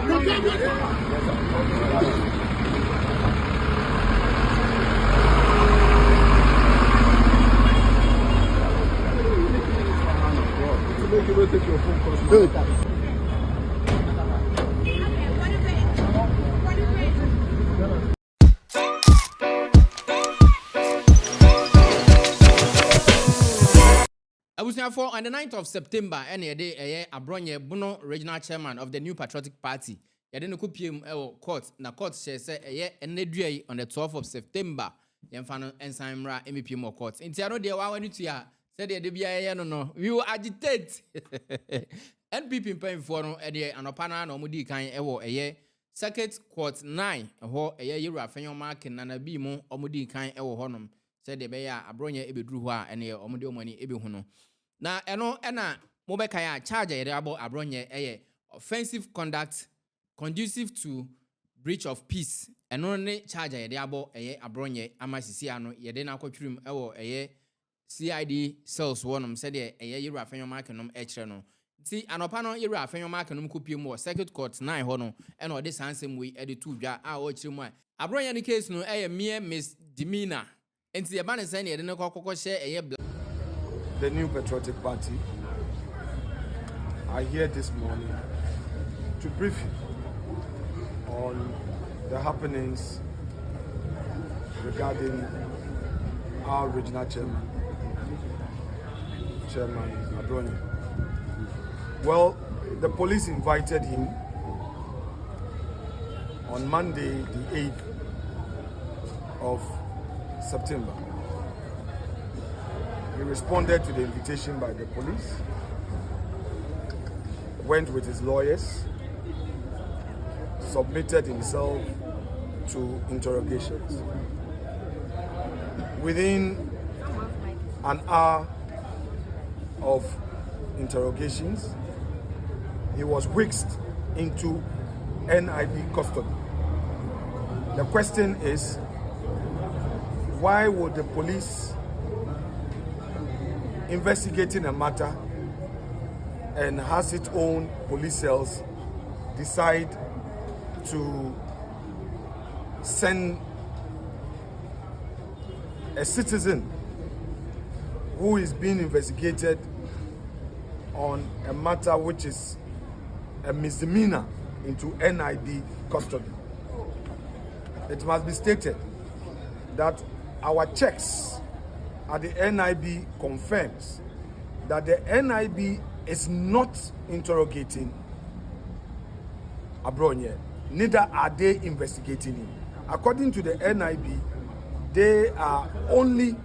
Good. I was now for on the 9th of September, any day, Abronye Buno, regional chairman of the New Patriotic Party. You didn't could PM court. Na court says and day on the 12th of September. Yamfano and Simra NPP more court. In Tiano de Wawan to ya said the BIA no. We will agitate NPP paying for no idea and opana no mudi kind ewo a year. Circuit Court 9 a year Raffaello Mark and Nana Bimo or mudi kind ewo honum. Said the Baya Abronye ebe druha and ye omodio money ebe hono. Na eno ena mobekaya charge abo Abronye offensive conduct conducive to breach of peace. Eno ne charge abo Abronye amasisi ano yede na kwatwrim ewo CID cells wonum said yira afenyo mark nom echre no. Ti anopa no yira afenyo mark nom kopiem wo circuit court 9 ho no eno de sansem we ede tu dwa a o chire mu a Abronye ne case no mere misdemeanor. Enti ye ba ne say ne yede ne kokoko share The New Patriotic Party are here this morning to brief you on the happenings regarding our regional chairman Abronye. Well, the police invited him on Monday, the 8th of September. He responded to the invitation by the police, went with his lawyers, submitted himself to interrogations. Within an hour of interrogations, he was whisked into NIB custody. The question is, why would the police investigating a matter and has its own police cells decide to send a citizen who is being investigated on a matter which is a misdemeanor into NIB custody? It must be stated that our checks at the NIB confirms that the NIB is not interrogating Abronye, neither are they investigating him. According to the NIB, they are only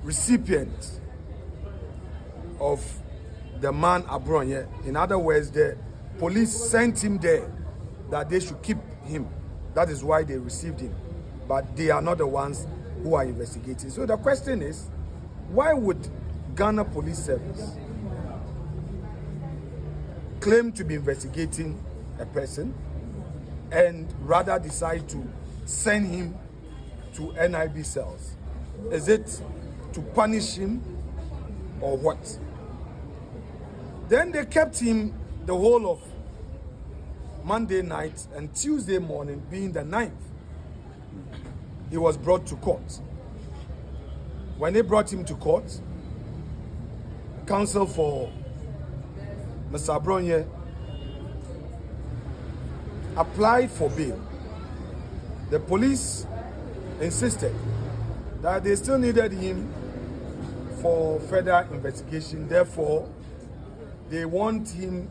recipients of the man Abronye. In other words, the police sent him there that they should keep him. That is why they received him. But they are not the ones who are investigating. So the question is, why would Ghana Police Service claim to be investigating a person and rather decide to send him to NIB cells? Is it to punish him or what? Then they kept him the whole of Monday night and Tuesday morning, being the 9th, he was brought to court. When they brought him to court, counsel for Mr. Abronye applied for bail. The police insisted that they still needed him for further investigation. Therefore, they want him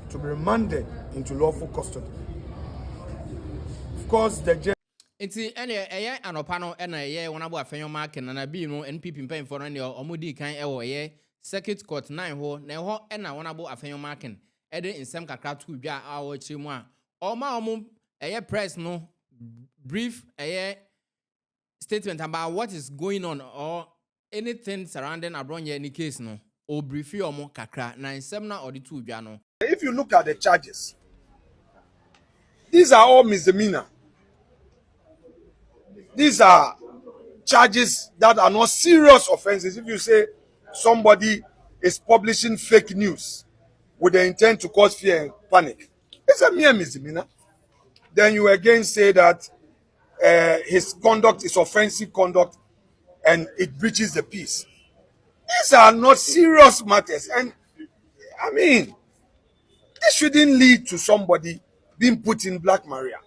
to be remanded into lawful custody. Of course, the judge. Enti ene anopano ene wona bo afenyo mark na na bi no NPP pen for ne omudi kan ewo circuit court 9 ho na ho ena wona bo afenyo mark e de nsem kakra to dwa a wo chiri mu a omo press no brief statement about what is going on or anything surrounding Abronye any case no o brief omo kakra na nsem na odi to dwa no. If you look at the charges, these are all misdemeanor. These are charges that are not serious offenses. If you say somebody is publishing fake news with the intent to cause fear and panic. It's a mere misdemeanor. Then you again say that his conduct is offensive conduct and it breaches the peace. These are not serious matters. And I mean, this shouldn't lead to somebody being put in Black Maria.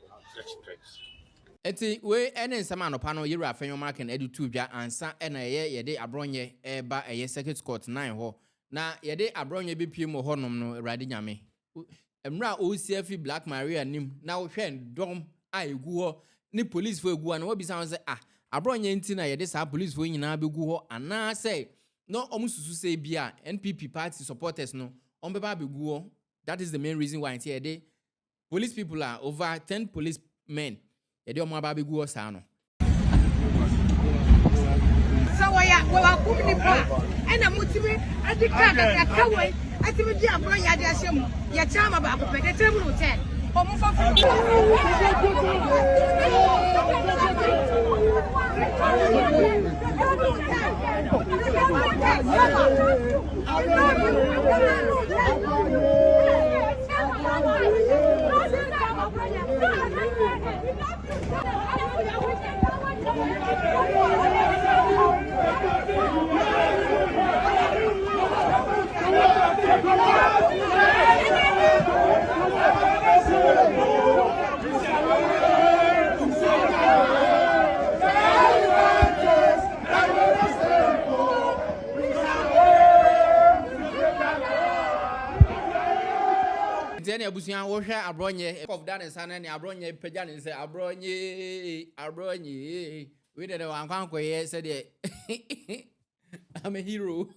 Eti we ene nsama no pa no yira afenyo mark na edu tu bia ansa na ye de Abronye eba eye circuit court 9 ho na ye de Abronye bi pie mo honom no Awurade nyame emra OCF Black Maria nim na wo hwe ndom a egu ho ni police fo egu na wo bisa won say Abronye nti na ye de sa police fo nyina begu ho ana say no omususu say bia NPP party supporters no ombeba begu ho. That is the main reason why here de police people are over 10 police men. Edi omo aba begu osa no. So we are coming nipa ena mutimi adi ka kawe atimi di Abronye adi ahyem ya chama ba ko pede temu no 10 omo fa Then abusuan wo hwe Abronye of that nsa na Abronye pagya ne say Abronye we dey wan kwan koye say dey I'm a hero.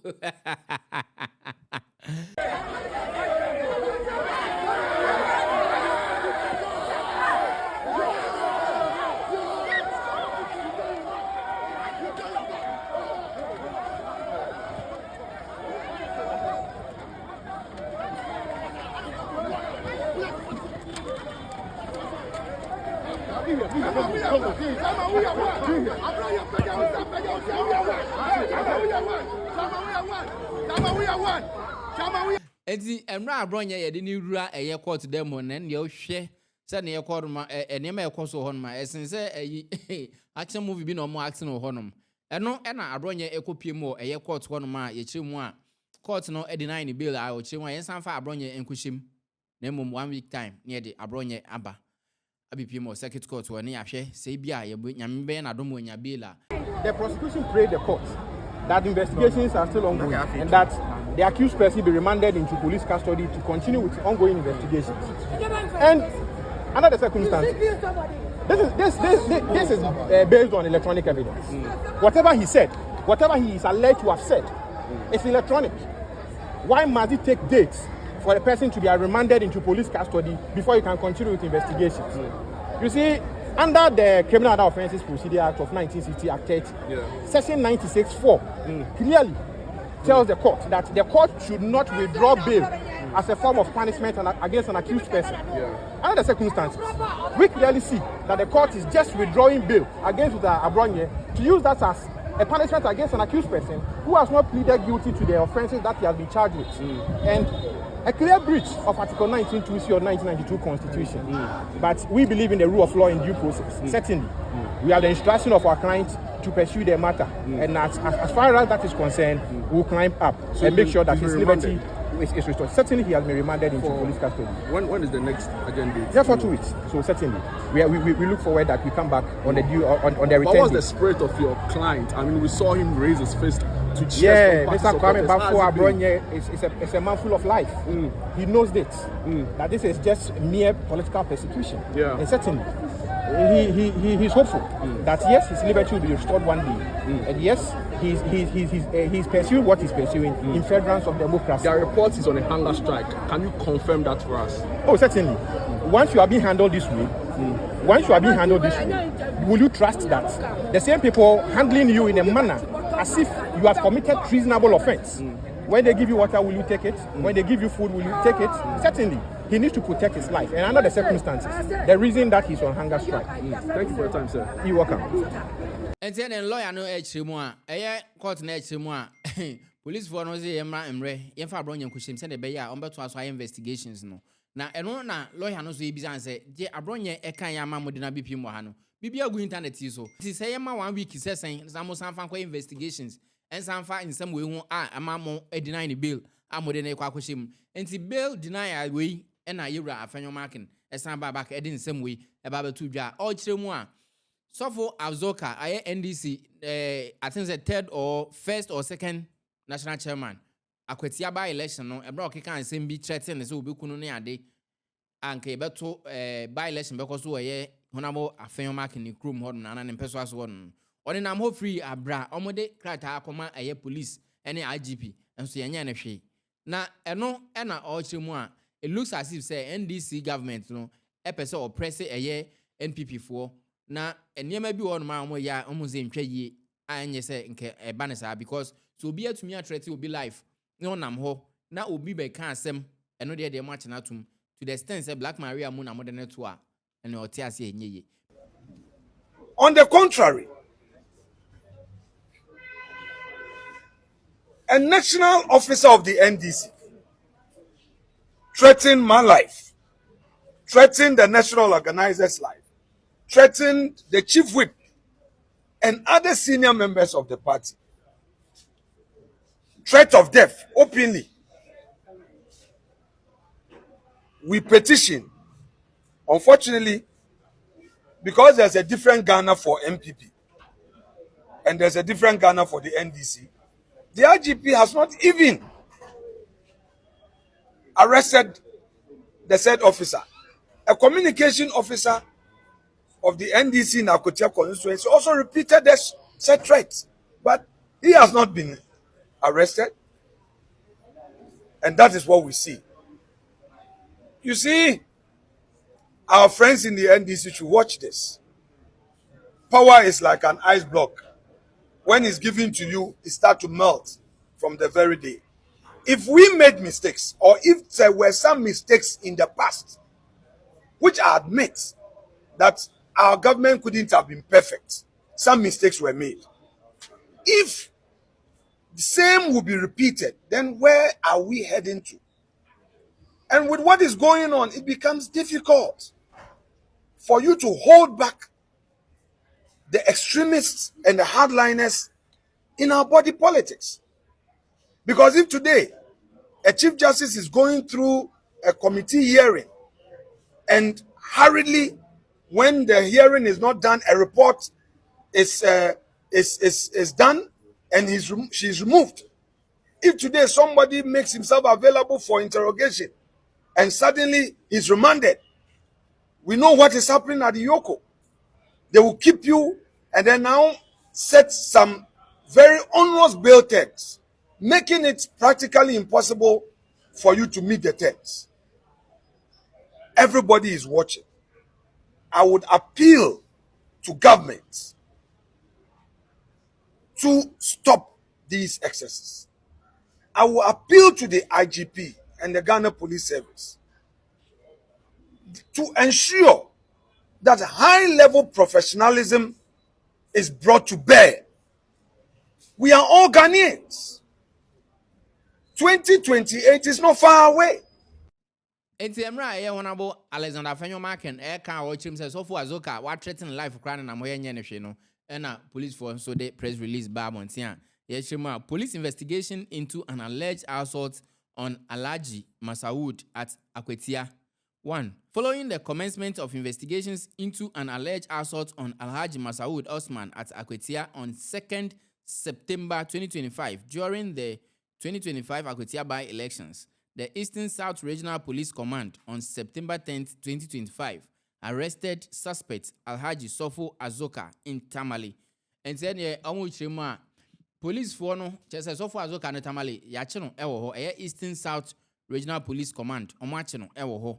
Enti emra Abronye ye de ni rura eye court dem ho na ne hwe se ne ye court ma enema ye koso ho no ma esen se eyi action movie bi na omo action ho no eno na Abronye ekopie mu eye court ho no ma ye kire mu a court no e deny ni bail a o kire mu a yensan fa Abronye enkushim na mum 1 week time ne de Abronye aba abipie mu circuit court ho ne yahwe se bia ye nyame be na domo nya bail a. The prosecution prayed the court that investigations are still ongoing and that the accused person be remanded into police custody to continue with ongoing investigations. And under the circumstances, this is based on electronic evidence. Whatever he said, whatever he is alleged to have said, it's electronic. Why must it take dates for a person to be remanded into police custody before you can continue with investigations? You see, under the Criminal Other Offences Procedure Act of 1960, Act 30, Section 96(4) clearly tells the court that the court should not withdraw bail as a form of punishment against an accused person. Under the circumstances, we clearly see that the court is just withdrawing bail against Abronye to use that as a punishment against an accused person who has not pleaded guilty to the offences that he has been charged with. And a clear breach of Article 19(2)(c) of 1992 Constitution. But we believe in the rule of law in due process. Certainly, we have the instruction of our client to pursue their matter. And as far as that is concerned, we'll climb up and make sure that his liberty is restored. Certainly, he has been remanded into police custody. When is the next agenda? Yeah, for 2 weeks. So certainly, we look forward that we come back on the due on the return. What was the spirit of your client? I mean, we saw him raise his fist to Yeah, cheer. Mr. Kwame Bafo Abronye is a man full of life. He knows this, that this is just mere political persecution. Yeah. And certainly, he's hopeful that yes, his liberty will be restored one day, and yes, he's pursuing what he's pursuing in furtherance of democracy. There are reports he's on a hunger strike. Can you confirm that for us? Oh, certainly. Once you are being handled this way, will you trust that the same people handling you in a manner as if you have committed treasonable offense? When they give you water, will you take it? When they give you food, will you take it? Certainly. He needs to protect his life. And under the circumstances, the reason that he's on hunger strike. Thank you for your time, sir. You're welcome. And then a lawyer no echrimu a court na echrimu a police for no say yemra emre yemfa Abronye nkushim say de be ya on beto aso investigations no na eno na lawyer no so yebizan say je Abronye ekan ya ma modena BP mo ha no bibia go internet yi so ti say yema 1 week say sen samo sanfa kwa investigations en sanfa in some way hu ama mo deny ni bail amode na kwa kwahyem enti bail deny we na yewra afenyo marking esan ba back edin some way e ba betu dwa all kiremu a Sofo Azoka aye NDC I think the third or first or second national chairman akwetia by election no e bra okeka ansem bi threaten say obekunu ne ade anke beto by election because so ye honamo afenyo marking ni krom hodum na ne mpeso aso won oni nam ho free abra omode krata akoma aye police ene IGP enso yenye ne hwe na eno na all kiremu a it looks as if say NDC government no epese oppress aye NPP for na enema bi won ma ya omuze ntwa yie anye se nke eba ne saa because so obi atumi atrete obi life ne onam ho na obi be ka asem eno de match na atum to the extent say Black Maria mu na modern to a ene ote ase enye ye. On the contrary, a national officer of the NDC threatened my life, threatened the national organizer's life, threatened the chief whip and other senior members of the party. Threat of death openly. We petition. Unfortunately, because there's a different Ghana for NPP and there's a different Ghana for the NDC, the IGP has not even arrested the said officer. A communication officer of the NDC in Akotia constituency also repeated this said threat, but he has not been arrested, and that is what we see. You see, our friends in the NDC should watch this. Power is like an ice block. When it's given to you, it starts to melt from the very day. If we made mistakes, or if there were some mistakes in the past, which I admit that our government couldn't have been perfect, some mistakes were made. If the same will be repeated, then where are we heading to? And with what is going on, it becomes difficult for you to hold back the extremists and the hardliners in our body politics. Because if today a chief justice is going through a committee hearing and hurriedly, when the hearing is not done, a report is done and she's removed. If today somebody makes himself available for interrogation and suddenly he's remanded, we know what is happening at the Yoko. They will keep you and then now set some very onerous bail terms, making it practically impossible for you to meet the terms. Everybody is watching. I would appeal to governments to stop these excesses. I will appeal to the IGP and the Ghana Police Service to ensure that high-level professionalism is brought to bear. We are all Ghanaians. 2028 is not far away. Enti emra ye honorable Alexander Afenyo Marken ka o chim say Sofo Azoka wa threaten life kra na moye nye ne hwe no na police for so the press release ba montia ye chima police investigation into an alleged assault on Alhaji Masaud at Akwetia. 1. Following the commencement of investigations into an alleged assault on Alhaji Masaud Osman at Akwetia on 2nd September 2025 during the 2025 Akwetia by-elections, the Eastern South Regional Police Command on September 10, 2025 arrested suspect Alhaji Sofo Azoka in Tamale. And said, police for no, just Sofo Azoka in Tamale, Yachino Ewo, Eastern South Regional Police Command, Omachino Ewo.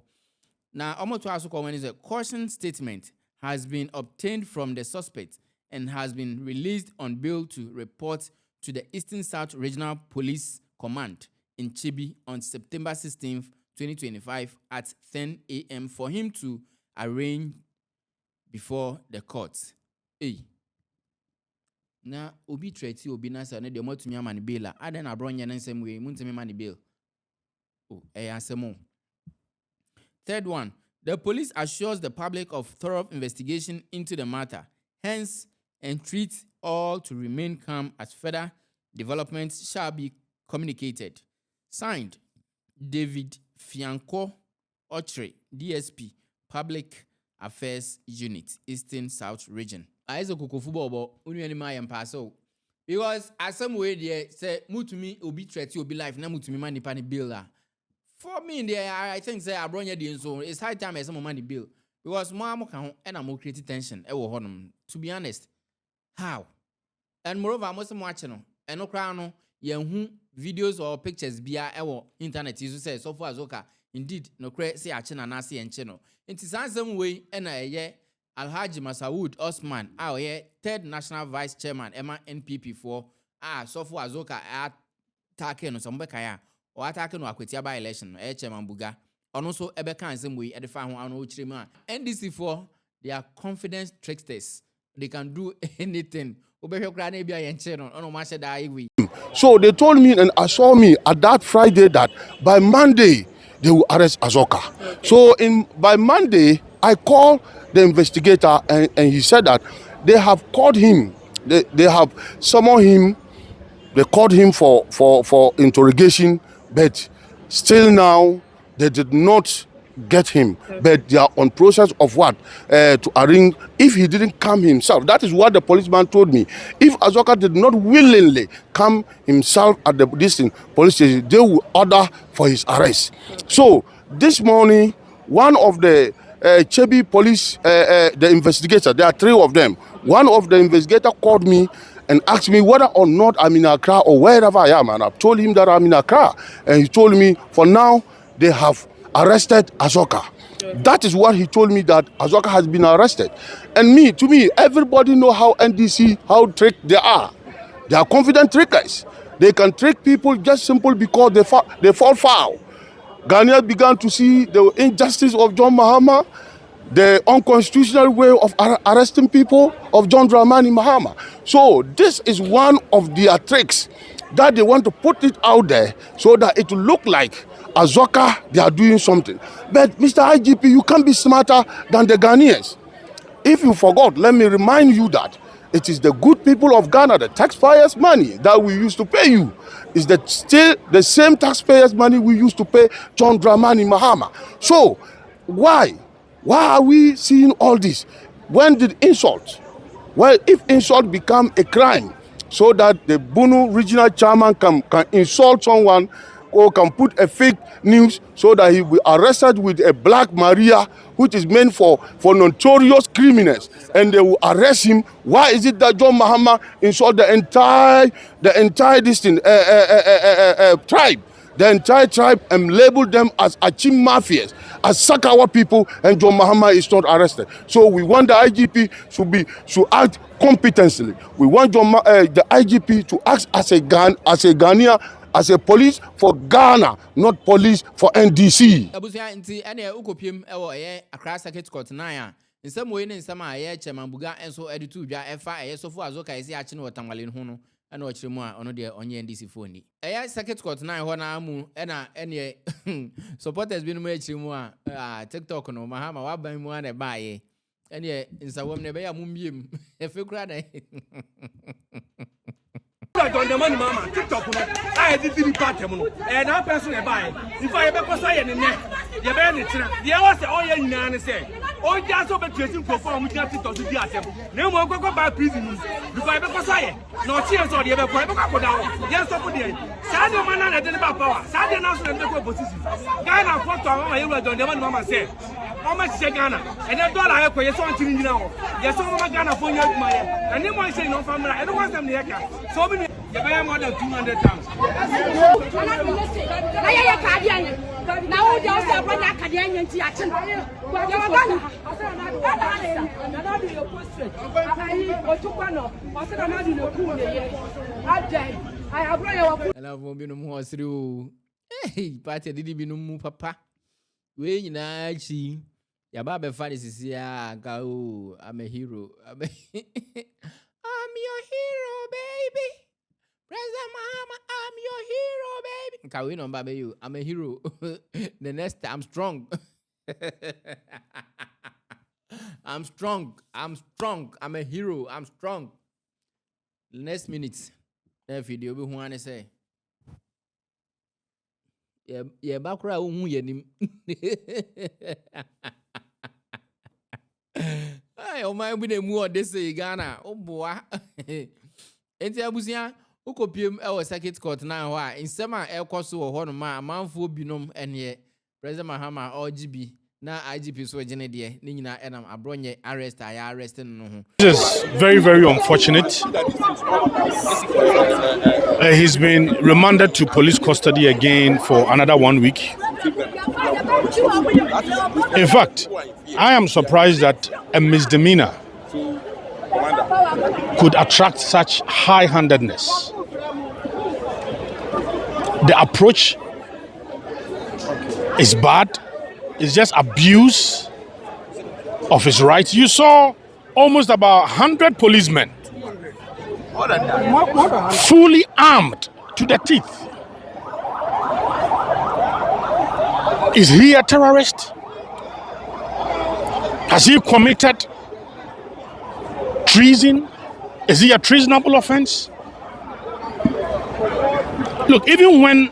Now, Omoto Azoka is a caution statement has been obtained from the suspect and has been released on bail to report to the Eastern South Regional Police Command in Chibi on September 16, 2025 at 10 a.m. for him to arraign before the court. na obi treati obi na say no de matumi ama ne bail a aden Abronye na nsem we muntumi ma ne bail. Oh, asemo. Third one, the police assures the public of thorough investigation into the matter, hence entreat all to remain calm as further developments shall be communicated. Signed, David Fianco Ochre, DSP, Public Affairs Unit, Eastern South Region. I say football, because as some way they say mutumi obi threat obi life na mutumi money pani bill. For me, there I think say Abronye the so it's high time as some money bill because more can and I'm creating tension. To be honest, how? And moreover, I'm also watching and no crown no videos or pictures via our internet. You say so far as okay. Indeed, no credit say a channel and see and channel. It is some way and Alhaji Masawood Osman, our third national vice chairman, Emma NPP for so far as okay attacking some bekaya. Or attacking Wakwetia by election, Chairman Buga, and also Ebeka and Zimwe at the farm on Uchrima. NDC4, they are confidence tricksters. They can do anything. So they told me and assured me at that Friday that by Monday they will arrest Azoka. So by Monday, I called the investigator and he said that they have called him, they have summoned him, they called him for interrogation. But still now, they did not get him. But they are on process of what? To arrange, if he didn't come himself. That is what the policeman told me. If Azoka did not willingly come himself at the police station, they will order for his arrest. So, this morning, one of the Chebi police, the investigator, there are 3 of them. One of the investigators called me and asked me whether or not I'm in Accra or wherever I am. And I told him that I'm in Accra. And he told me, for now, they have arrested Azoka. That is what he told me, that Azoka has been arrested. And to me, everybody know how NDC, how trick they are. They are confident trickers. They can trick people just simple because they fall foul. Ghanaians began to see the injustice of John Mahama, the unconstitutional way of arresting people of John Dramani Mahama. So this is one of their tricks that they want to put it out there so that it will look like Azoka, they are doing something. But Mr. IGP, you can't be smarter than the Ghanaians. If you forgot, let me remind you that it is the good people of Ghana, the taxpayers' money that we used to pay you. Is that still the same taxpayers' money we used to pay John Dramani Mahama? So why are we seeing all this? When did insult? Well, if insult become a crime, so that the Bunu regional chairman can insult someone or can put a fake news so that he will be arrested with a Black Maria, which is meant for notorious criminals, and they will arrest him. Why is it that John Mahama insult the entire tribe? The entire tribe and label them as Achim mafias, as Sakawa people, and John Mahama is not arrested. So we want the IGP to act competently. We want the IGP to act as a Ghanaian, as a police for Ghana, not police for NDC. Abusia nti ene ukopiem ewo Accra Circuit Court na ya. Nsem we ne nsem a Chairman Buga enso editu dwa efa sofo Azoka esi achi ne watamwale ho no na ochire mu a ono de onye NDC phone. Circuit Court na ho na mu ene supporters bi no mu achire mu a TikTok no Mahama wa ban mu na baaye. Ene nsawom ne be ya mu miem. Efe kura na John the money mama, TikTok no. I did the party no. And that person e buy. If I ever say ye ne, ye be ne tira. Ye was say all ye nyina ne say. O ja so be tracing perform with TikTok to di asem. Na mo go buy prison. If I ever say ye, no chance so ye be go down. Ye stop there. Say the man na dey ba power. Say the na so dey go position. Ghana photo mama ye John the money mama say. Mama say Ghana. And the dollar e ko ye so ntiri nyina ho. Ye so mama Ghana for ye aduma ye. And them one say no family. I don't want them to hear. So me you pay more than 200 times. Now they also bring a Canadian into action. Hey, party did be no more, papa. We na chi. Ya baba fa this is ya go. I'm a hero. I'm your hero, baby. President Mahama, I'm your hero, baby. Kawin on baby, you. I'm a hero. The next time, I'm strong. I'm strong. I'm strong. I'm a hero. I'm strong. Next minute, that video be who say. Yeah, bakura who yenim. Hey, oh my, we dey move this Ghana. Oh boy. Enti abusia, ukopiem e circuit court na ho a insema e kwaso wo ho no ma manfo binom ene President Mahama OGB na IGP so gene de ni nyina enam Abronye arrest aya arrest no ho. This is very, very unfortunate. He's been remanded to police custody again for another 1 week. In fact, I am surprised that a misdemeanor could attract such high-handedness. The approach is bad. It's just abuse of his rights. You saw almost about 100 policemen fully armed to the teeth. Is he a terrorist? Has he committed treason? Is he a treasonable offense? Look, even when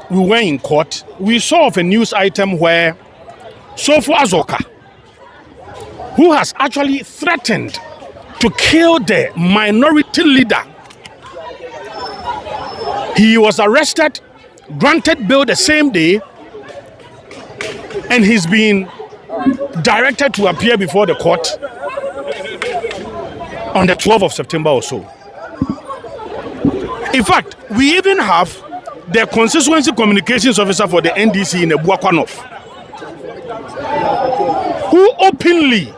we were in court, we saw of a news item where Sofu Azoka, who has actually threatened to kill the minority leader, he was arrested, granted bail the same day, and he's been directed to appear before the court on the 12th of September or so. In fact, we even have the constituency communications officer for the NDC in Ebuakwa, who openly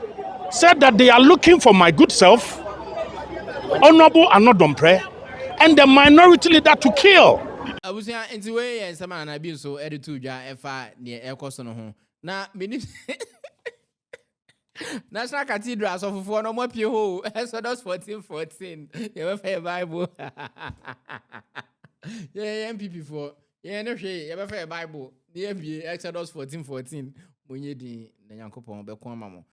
said that they are looking for my good self, Honorable Anodompre, and the minority leader to kill. Abusia enti we yen sama na bi so editu dwa efa ne ekoso no ho. Na mini National Cathedral so fufu no mo pie ho Exodus 14:14. You be fair Bible. Yeah, NPP for. Yeah, no hwe you be fair Bible. The be Exodus 14:14. Monye din na Yankopon be ko ama mo.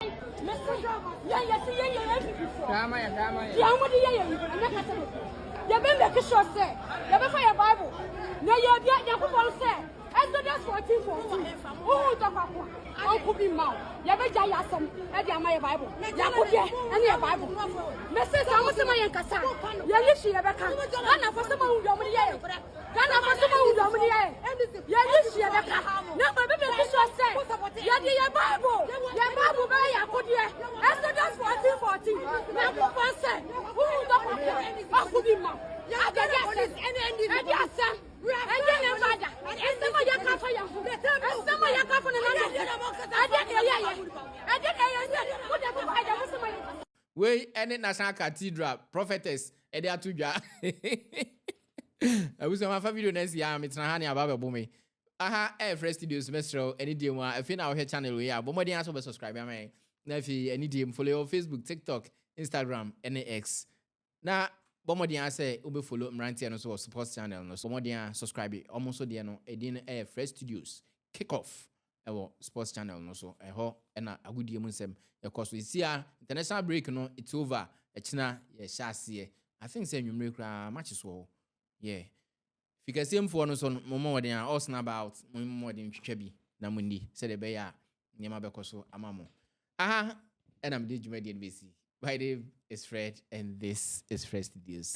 Exodus 14:14. Who talk about? Uncle be mouth. You be jay asem. E dey my Bible. Yakubie, any Bible. Message am say my yankasa. You lishi you be kan. Ghana for some who do me ye. Ghana for some who do me ye. You lishi you be kan. Na my be sure say. You dey your Bible. Your Bible be yakubie. Exodus 14:14. Na go say. Who talk about? Uncle be mouth. You dey any asem. We any National Cathedral prophetess e dey atudwa. Abuso ma fa video next year metra ha ne aba bebo me. Aha fresh studios mestro any day mu afi na wo channel we ya bo modern aso be subscribe am na afi any day follow Facebook, TikTok, Instagram, NX. Na Bomodian say ube follow Mranti and so sports channel no so Bomodian subscribe almost there no edin fresh studios kick off ewo sports channel no so eho na agudie mu nsem because we see international break no it's over echina ye hyase I think say nwumre kra match so yeah fika same for no so Bomodian all snap about Bomodian twetwa bi na mundi say the be ya niam abekoso amamo aha and I'm the Jumedian BC. My name is Fred, and this is Fresh Studios.